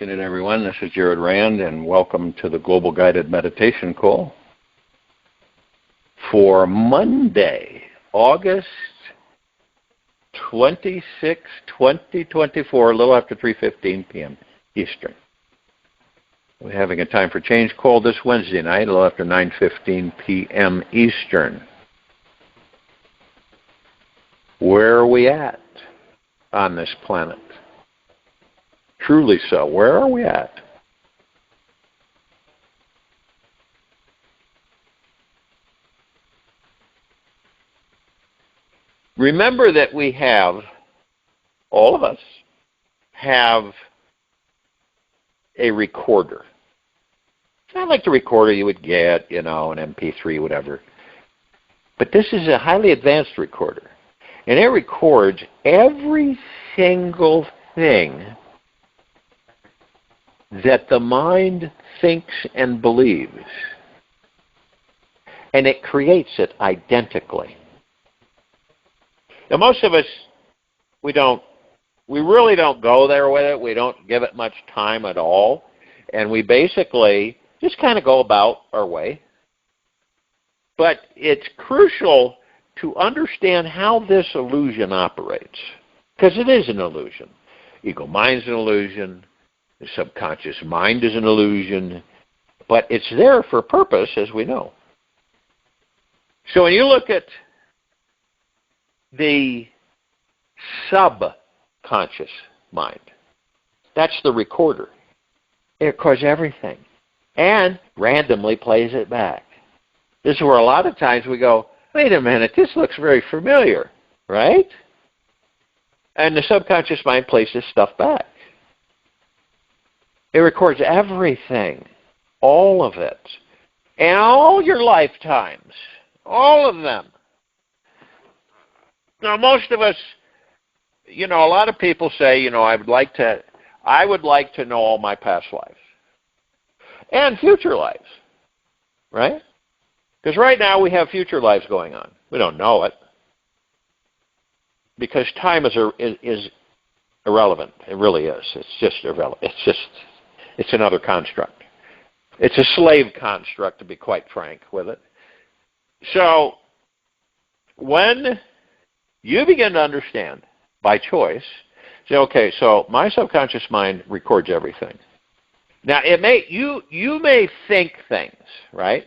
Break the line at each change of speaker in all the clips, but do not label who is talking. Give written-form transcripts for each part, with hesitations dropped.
afternoon, everyone. This is Jared Rand, and welcome to the Global Guided Meditation Call for Monday, August 26, 2024, a little after 3:15 p.m. Eastern. We're having a Time for Change call this Wednesday night, a little after 9:15 p.m. Eastern. Where are we at on this planet? Truly so. Where are we at? Remember that we have, all of us, have a recorder. It's not like the recorder you would get, an MP3, whatever. But this is a highly advanced recorder. And it records every single thing that the mind thinks and believes. And it creates it identically. Now, most of us, we really don't go there with it. We don't give it much time at all. And we basically just kind of go about our way. But it's crucial to understand how this illusion operates. Because it is an illusion. Ego mind's an illusion. The subconscious mind is an illusion. But it's there for a purpose, as we know. So when you look at the subconscious mind, that's the recorder. It records everything and randomly plays it back. This is where a lot of times we go, wait a minute, this looks very familiar, right? And the subconscious mind plays this stuff back. It records everything, all of it, and all your lifetimes, all of them. Now, most of us, a lot of people say, I would like to know all my past lives and future lives, right? Because right now we have future lives going on. We don't know it because time is irrelevant. It really is. It's just irrelevant. It's another construct. It's a slave construct, to be quite frank with it. So when you begin to understand, by choice, say, okay, so my subconscious mind records everything. Now, you may think things, right?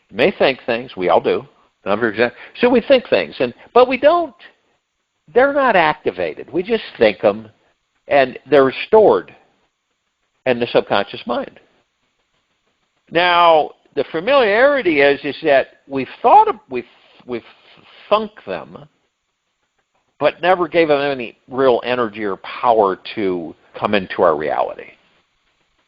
You may think things. We all do. So we think things, but we don't. They're not activated. We just think them, and they're stored in the subconscious mind. Now, the familiarity is that we've thunk them, but never gave them any real energy or power to come into our reality.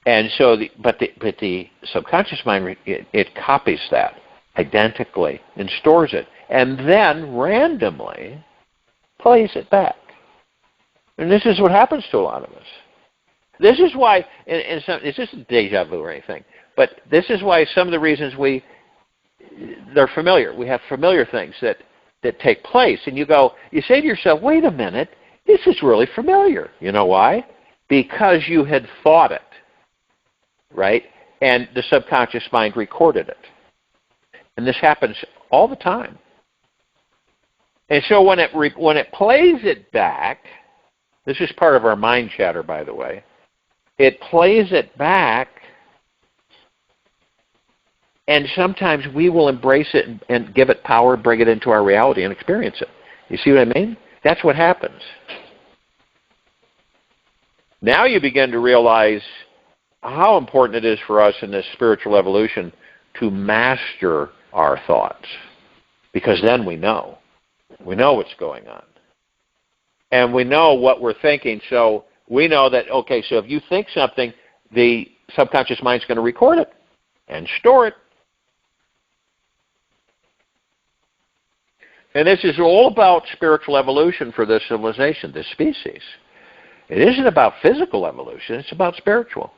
And so, but the subconscious mind, it copies that identically and stores it, and then randomly plays it back. And this is what happens to a lot of us. This is why, it's just deja vu or anything, but this is why some of the reasons they're familiar. We have familiar things that take place, and you say to yourself, wait a minute, this is really familiar. You know why? Because you had thought it, right? And the subconscious mind recorded it. And this happens all the time. And so when it plays it back, this is part of our mind chatter, by the way, it plays it back, and sometimes we will embrace it and give it power, bring it into our reality, and experience it. You see what I mean? That's what happens. Now you begin to realize how important it is for us in this spiritual evolution to master our thoughts. Because then we know. We know what's going on. And we know what we're thinking, so we know that, okay, so if you think something, the subconscious mind's going to record it and store it. And this is all about spiritual evolution for this civilization, this species. It isn't about physical evolution, it's about spiritual.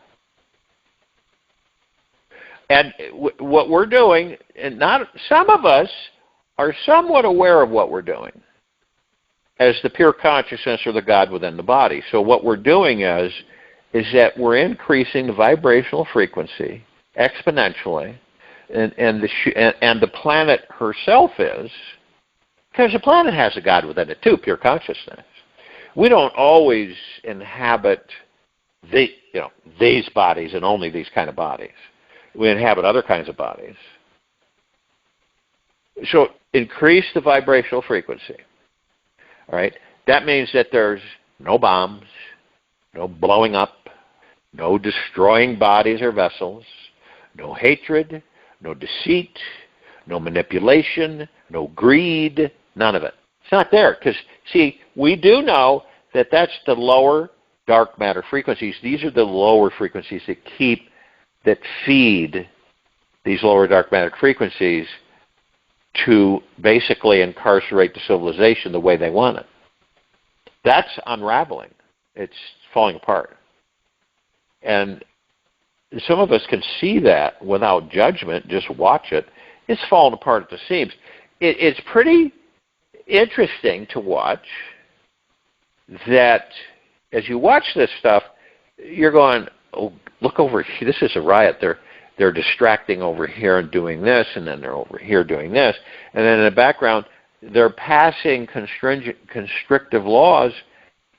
And what we're doing, and some of us are somewhat aware of what we're doing as the pure consciousness or the God within the body. So what we're doing is is that we're increasing the vibrational frequency exponentially, and the planet herself is, because the planet has a God within it too, pure consciousness. We don't always inhabit these bodies and only these kind of bodies. We inhabit other kinds of bodies. So increase the vibrational frequency. All right? That means that there's no bombs, no blowing up, no destroying bodies or vessels, no hatred, no deceit, no manipulation, no greed, none of it. It's not there. Because, see, we do know that that's the lower dark matter frequencies. These are the lower frequencies that feed these lower dark matter frequencies to basically incarcerate the civilization the way they want it. That's unraveling. It's falling apart. And some of us can see that without judgment, just watch it. It's falling apart at the seams. It's pretty interesting to watch that as you watch this stuff, you're going, oh, look over here. This is a riot. They're distracting over here and doing this, and then they're over here doing this. And then in the background, they're passing constrictive laws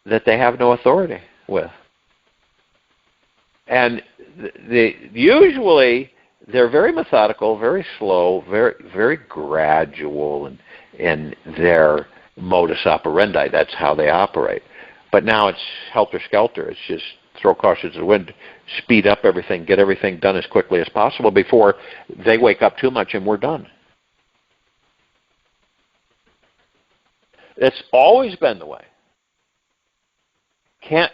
that they have no authority with. And usually they're very methodical, very slow, very, very gradual in their modus operandi. That's how they operate. But now it's helter-skelter. It's just throw caution to the wind, speed up everything, get everything done as quickly as possible before they wake up too much and we're done. It's always been the way.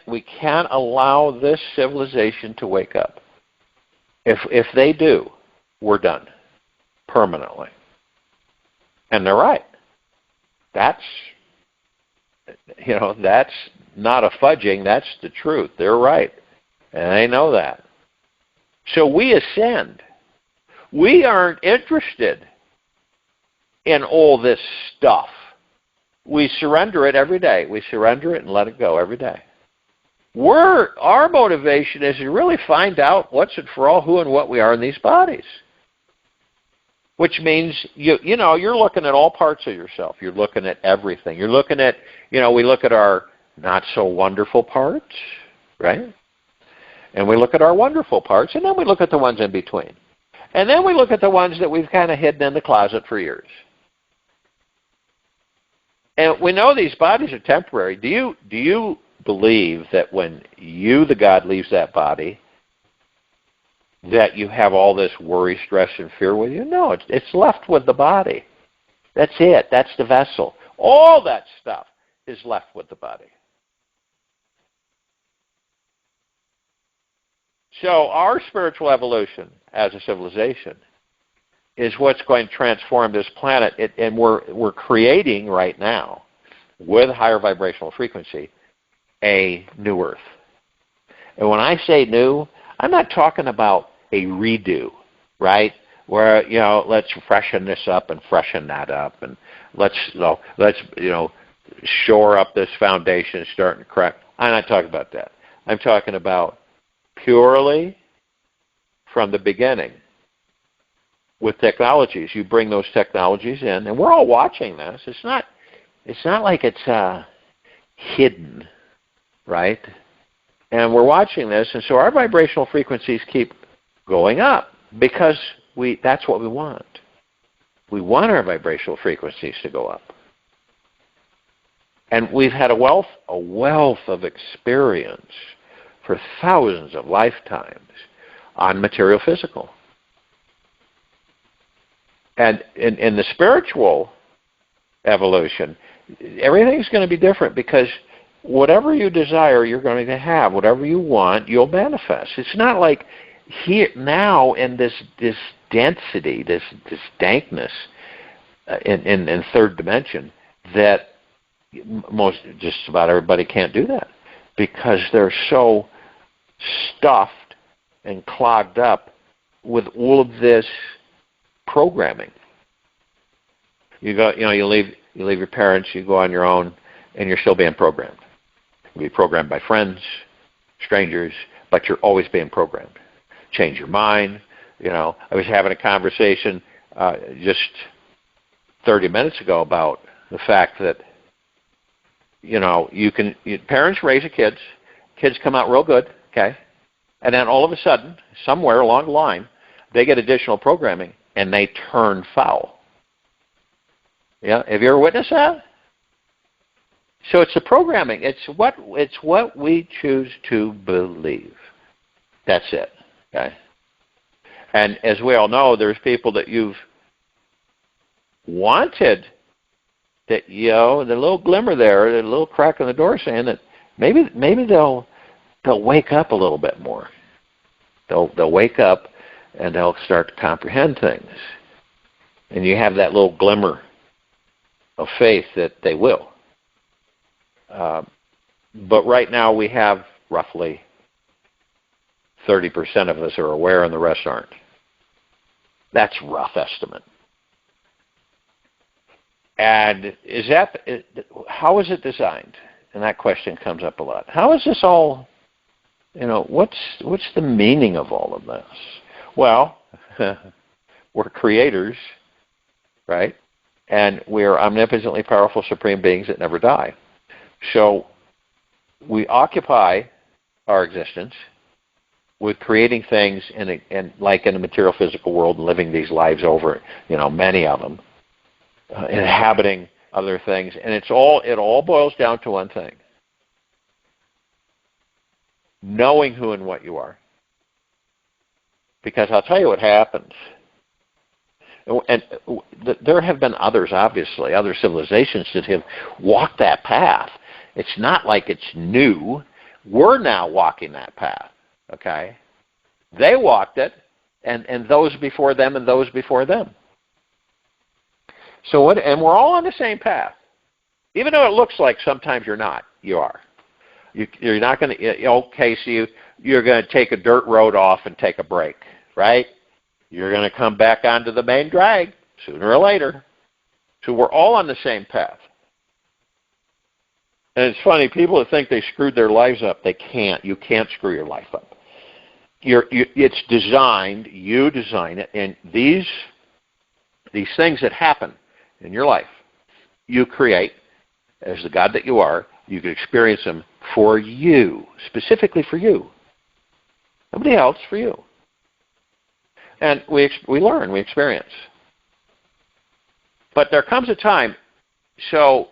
We can't allow this civilization to wake up. If they do, we're done permanently. And they're right. That's not a fudging, that's the truth. They're right. And they know that. So we ascend. We aren't interested in all this stuff. We surrender it every day. We surrender it and let it go every day. Our motivation is to really find out once and for all who and what we are in these bodies. Which means, you're looking at all parts of yourself. You're looking at everything. You're looking at, we look at our not so wonderful parts, right? And we look at our wonderful parts, and then we look at the ones in between. And then we look at the ones that we've kind of hidden in the closet for years. And we know these bodies are temporary. Do you believe that when you, the God, leaves that body, that you have all this worry, stress, and fear with you? No, it's left with the body. That's it. That's the vessel. All that stuff is left with the body. So our spiritual evolution as a civilization is what's going to transform this planet. And we're creating right now, with higher vibrational frequency, a new Earth. And when I say new, I'm not talking about a redo, right? Where, let's freshen this up and freshen that up, and let's shore up this foundation starting to crack. I'm not talking about that. I'm talking about purely from the beginning with technologies. You bring those technologies in, and we're all watching this. It's not like it's hidden, right? And we're watching this, and so our vibrational frequencies keep going up because that's what we want. We want our vibrational frequencies to go up. And we've had a wealth of experience for thousands of lifetimes on material physical. And in the spiritual evolution, everything's going to be different because whatever you desire, you're going to have. Whatever you want, you'll manifest. It's not like here now in this density, this dankness in third dimension, that just about everybody can't do that because they're so stuffed and clogged up with all of this programming. You leave your parents, you go on your own, and you're still being programmed. You'll be programmed by friends, strangers, but you're always being programmed. Change your mind. I was having a conversation just 30 minutes ago about the fact that, parents raise the kids come out real good, okay? And then all of a sudden, somewhere along the line, they get additional programming and they turn foul. Yeah, have you ever witnessed that? So it's the programming. It's what we choose to believe. That's it. Okay. And as we all know, there's people that you've wanted that, the little glimmer there, the little crack in the door, saying that maybe they'll wake up a little bit more. They'll wake up and they'll start to comprehend things. And you have that little glimmer of faith that they will. But right now we have roughly 30% of us are aware and the rest aren't. That's a rough estimate. And how is it designed? And that question comes up a lot. How is this all, what's the meaning of all of this? Well, we're creators, right? And we're omnipotently powerful supreme beings that never die. So we occupy our existence with creating things and like in the material physical world and living these lives over, many of them, inhabiting other things. And it all boils down to one thing. Knowing who and what you are. Because I'll tell you what happens. And there have been others, obviously, other civilizations that have walked that path. It's not like it's new. We're now walking that path, okay? They walked it, and those before them and those before them. And we're all on the same path. Even though it looks like sometimes you're not, you are. You're not going to, okay, so you're going to take a dirt road off and take a break, right? You're going to come back onto the main drag sooner or later. So we're all on the same path. And it's funny, people that think they screwed their lives up, they can't. You can't screw your life up. It's designed, you design it, and these things that happen in your life, you create, as the God that you are, you can experience them for you, specifically for you. Nobody else, for you. And we learn, we experience. But there comes a time, so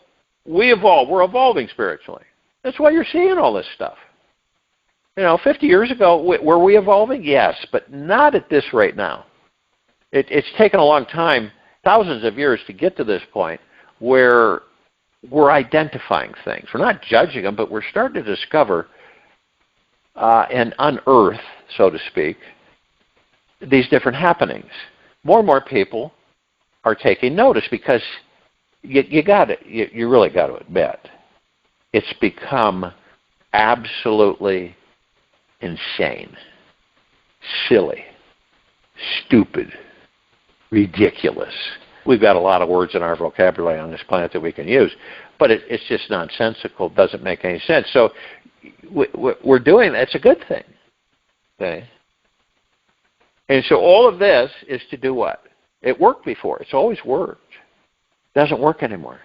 we evolve. We're evolving spiritually. That's why you're seeing all this stuff. 50 years ago, were we evolving? Yes, but not at this rate now. It's taken a long time, thousands of years to get to this point where we're identifying things. We're not judging them, but we're starting to discover and unearth, so to speak, these different happenings. More and more people are taking notice because you really got to admit, it's become absolutely insane, silly, stupid, ridiculous. We've got a lot of words in our vocabulary on this planet that we can use, but it's just nonsensical. It doesn't make any sense. So we're doing that. It's a good thing. Okay? And so all of this is to do what? It worked before. It's always worked. It doesn't work anymore.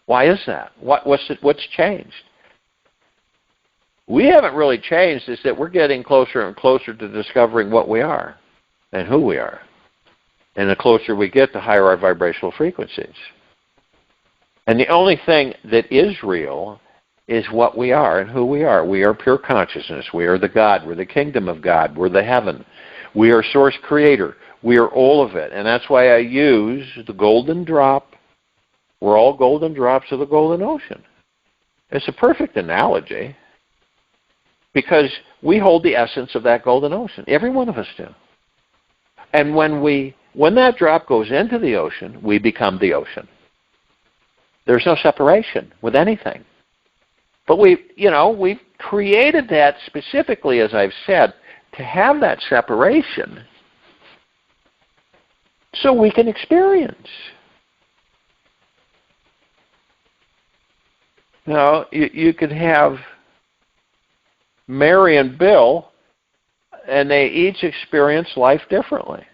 Why is that? What's changed? We haven't really changed. It's that we're getting closer and closer to discovering what we are and who we are. And the closer we get, the higher our vibrational frequencies. And the only thing that is real is what we are and who we are. We are pure consciousness. We are the God. We're the kingdom of God. We're the heaven. We are source creator. We are all of it. And that's why I use the golden drop. We're all golden drops of the golden ocean. It's a perfect analogy because we hold the essence of that golden ocean. Every one of us do. And when that drop goes into the ocean, we become the ocean. There's no separation with anything. But we've created that specifically, as I've said, to have that separation so we can experience. You could have Mary and Bill and they each experience life differently.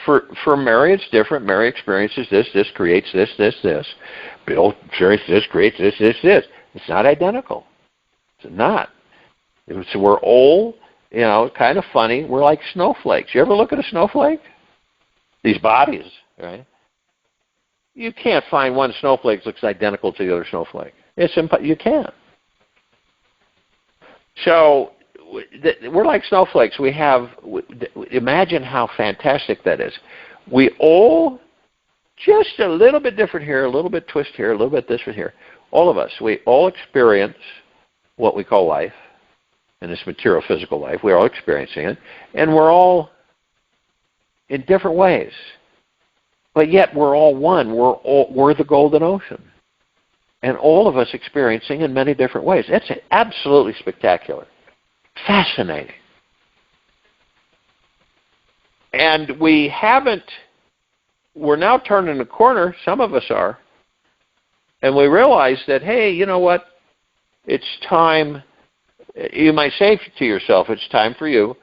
For Mary, it's different. Mary experiences this creates this. Bill experiences this, creates this. It's not identical. It's not. So we're all, kind of funny. We're like snowflakes. You ever look at a snowflake? These bodies, right? You can't find one snowflake that looks identical to the other snowflake. You can't. So we're like snowflakes. Imagine how fantastic that is. We all, just a little bit different here, a little bit twist here, a little bit different here. All of us, we all experience what we call life, in this material physical life. We're all experiencing it, and we're all in different ways. But yet we're all one. We're the golden ocean. And all of us experiencing in many different ways. That's absolutely spectacular. Fascinating. And we're now turning the corner, some of us are, and we realize that, hey, you know what? It's time, you might say to yourself, it's time for you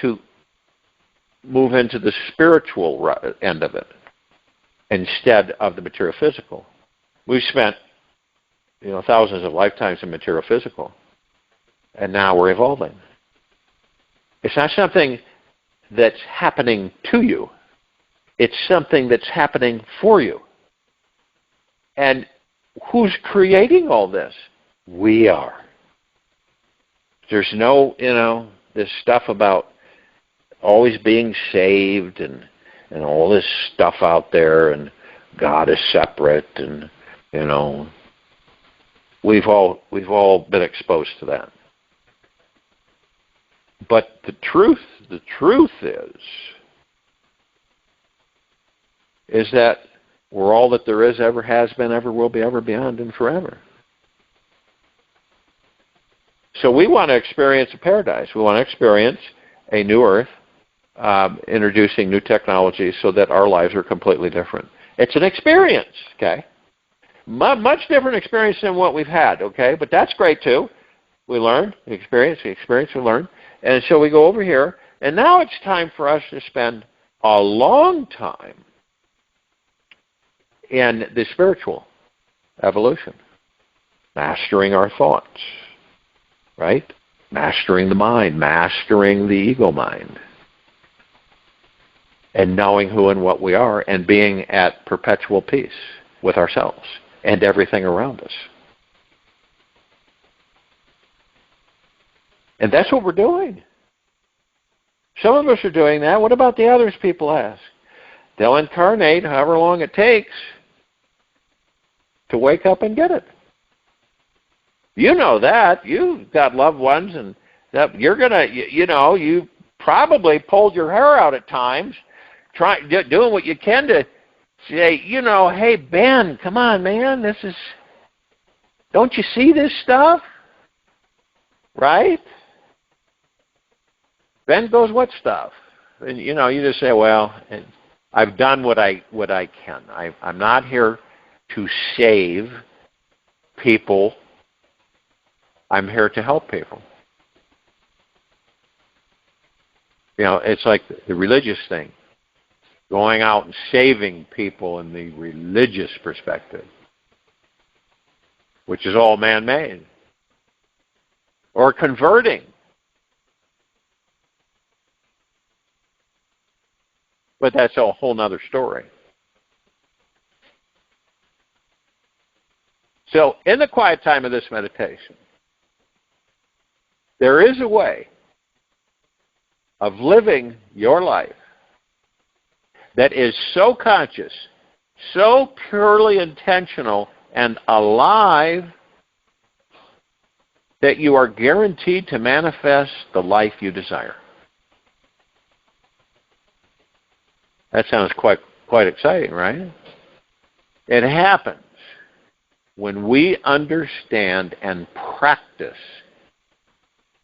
to move into the spiritual end of it instead of the material physical. We've spent, thousands of lifetimes in material physical, and now we're evolving. It's not something that's happening to you. It's something that's happening for you. And who's creating all this? We are. There's no, this stuff about always being saved and all this stuff out there, and God is separate, and we've all been exposed to that. But the truth is that we're all that there is, ever has been, ever will be, ever beyond, and forever. So we want to experience a paradise. We want to experience a new earth, introducing new technologies so that our lives are completely different. It's an experience, okay? Much different experience than what we've had, okay? But that's great too. We learn, we experience, we learn. And so we go over here, and now it's time for us to spend a long time in the spiritual evolution, mastering our thoughts, right? Mastering the mind, mastering the ego mind, and knowing who and what we are, and being at perpetual peace with ourselves and everything around us. And that's what we're doing. Some of us are doing that. What about the others, people ask? They'll incarnate however long it takes to wake up and get it. You know that. You've got loved ones, and that you're going to, you probably pulled your hair out at times, doing what you can to say, hey, Ben, come on, man, don't you see this stuff? Right? Ben goes, what stuff? And, you just say, well, I've done what I can. I'm not here to save people. I'm here to help people. It's like the religious thing, going out and saving people in the religious perspective, which is all man-made, or converting. But that's a whole other story. So in the quiet time of this meditation, there is a way of living your life that is so conscious, so purely intentional and alive that you are guaranteed to manifest the life you desire. That sounds quite exciting, right? It happens when we understand and practice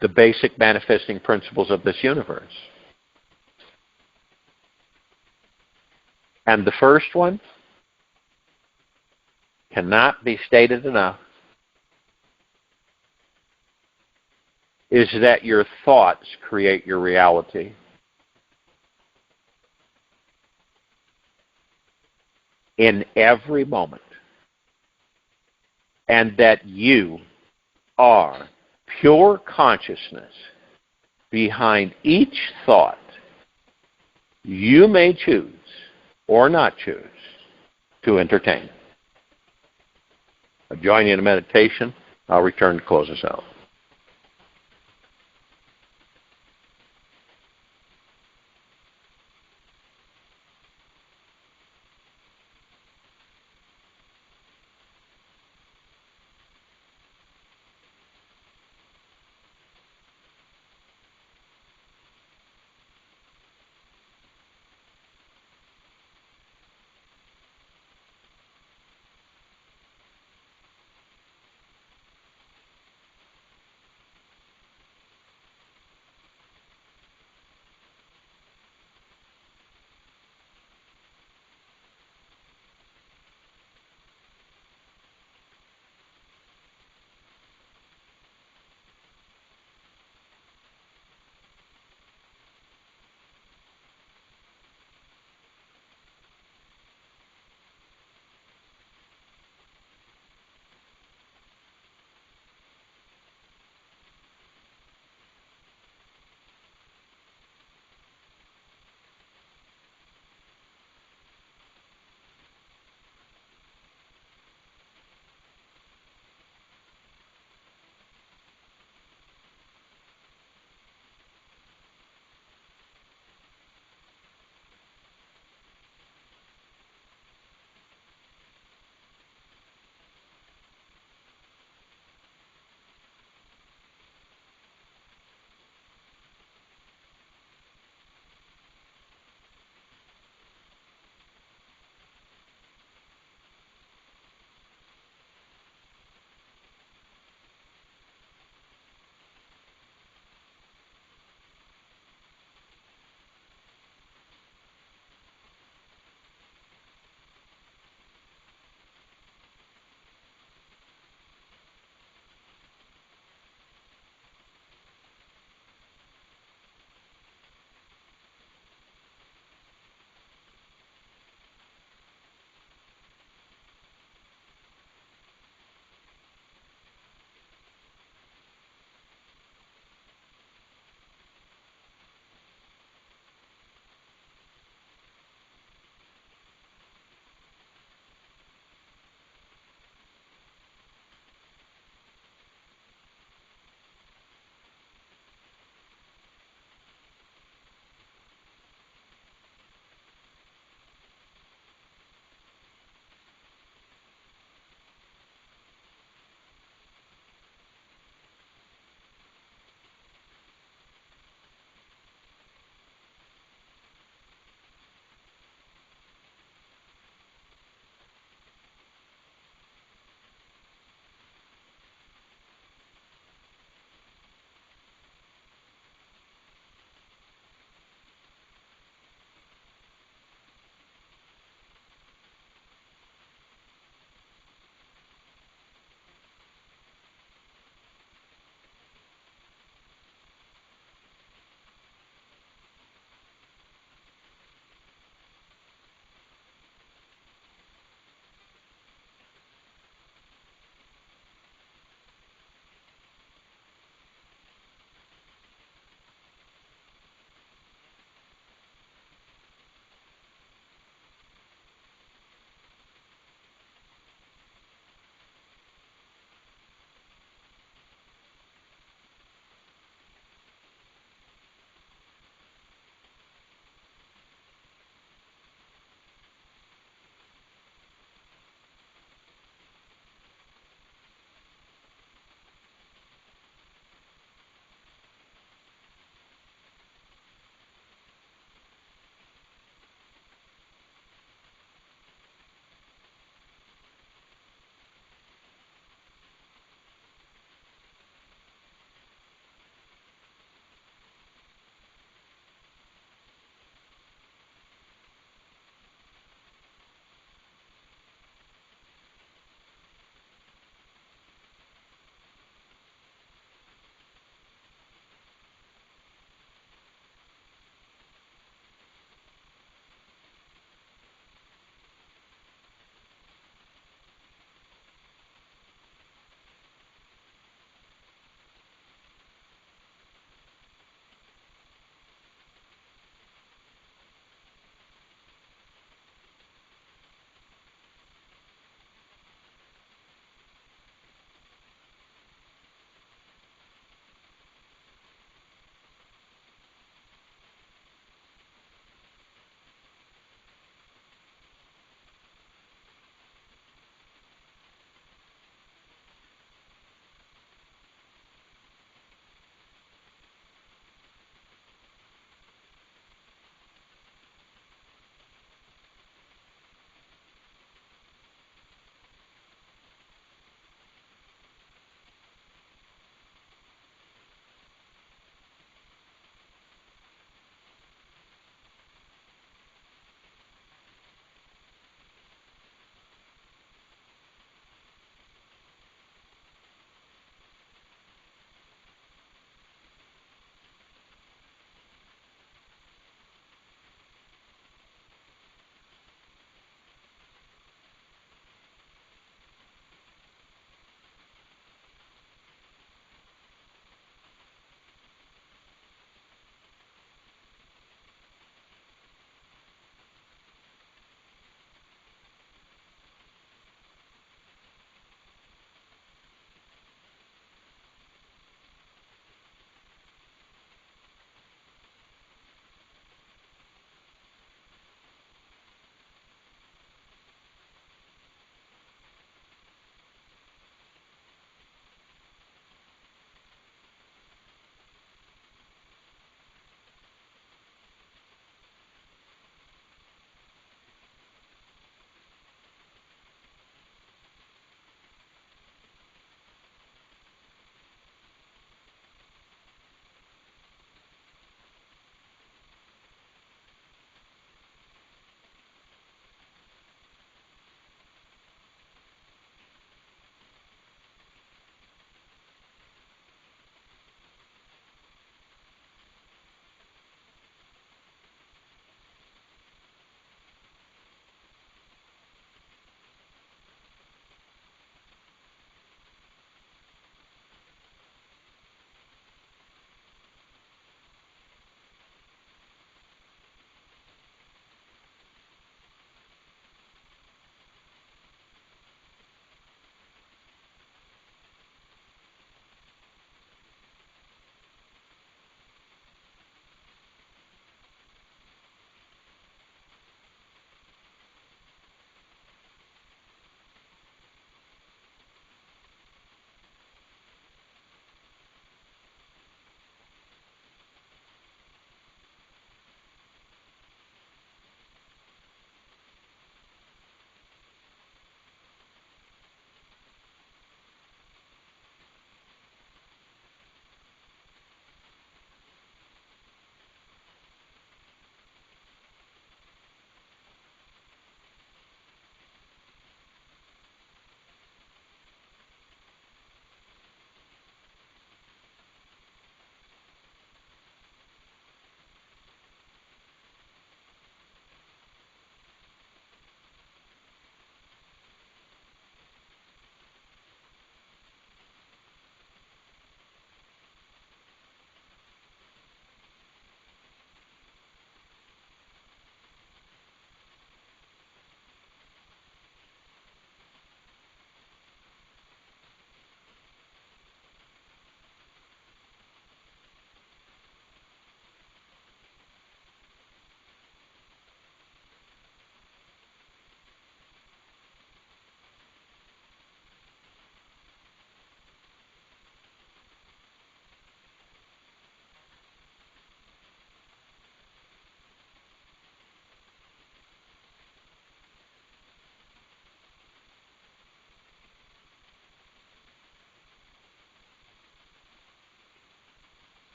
the basic manifesting principles of this universe. And the first one cannot be stated enough. is that your thoughts create your reality. In every moment. And that you are pure consciousness behind each thought you may choose or not choose to entertain. I'll join you in a meditation. I'll return to close us out.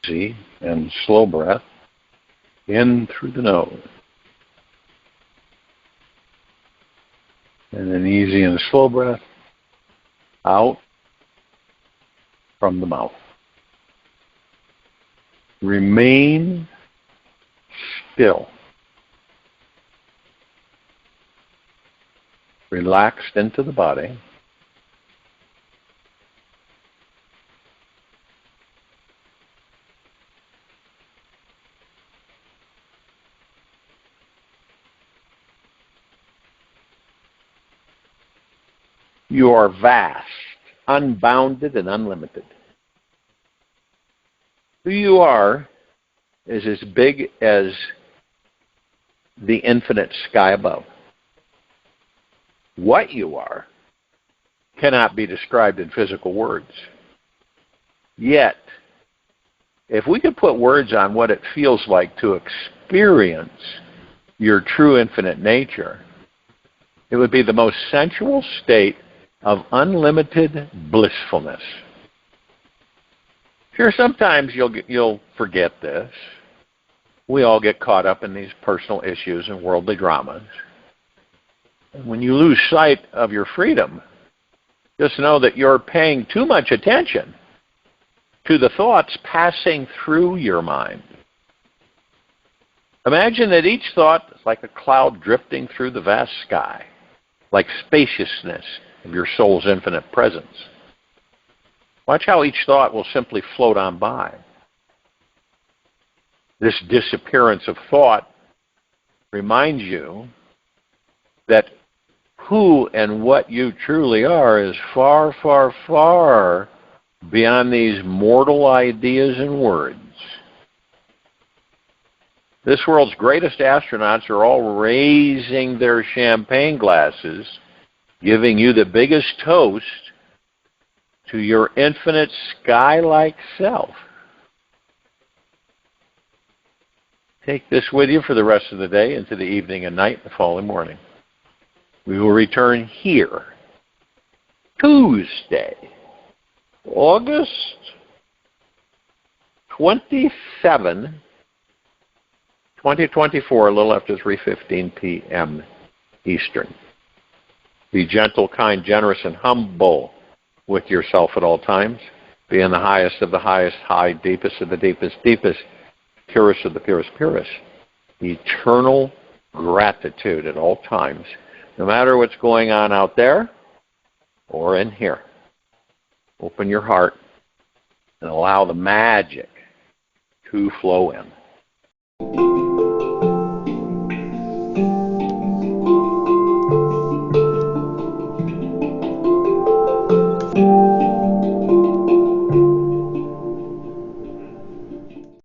easy and slow breath in through the nose. And an easy and slow breath out from the mouth. Remain still. Relaxed into the body. You are vast, unbounded, and unlimited. Who you are is as big as the infinite sky above. What you are cannot be described in physical words. Yet, if we could put words on what it feels like to experience your true infinite nature, it would be the most sensual state of unlimited blissfulness. Sure, sometimes you'll forget this. We all get caught up in these personal issues and worldly dramas. And when you lose sight of your freedom, just know that you're paying too much attention to the thoughts passing through your mind. Imagine that each thought is like a cloud drifting through the vast sky, like spaciousness of your soul's infinite presence. Watch how each thought will simply float on by. This disappearance of thought reminds you that who and what you truly are is far, far, far beyond these mortal ideas and words. This world's greatest astronauts are all raising their champagne glasses, giving you the biggest toast to your infinite sky-like self. Take this with you for the rest of the day, into the evening and night, the following morning. We will return here Tuesday, August 27, 2024, a little after 3:15 p.m. Eastern. Be gentle, kind, generous, and humble with yourself at all times. Be in the highest of the highest, high, deepest of the deepest, deepest, purest of the purest, purest. Eternal gratitude at all times, no matter what's going on out there or in here. Open your heart and allow the magic to flow in.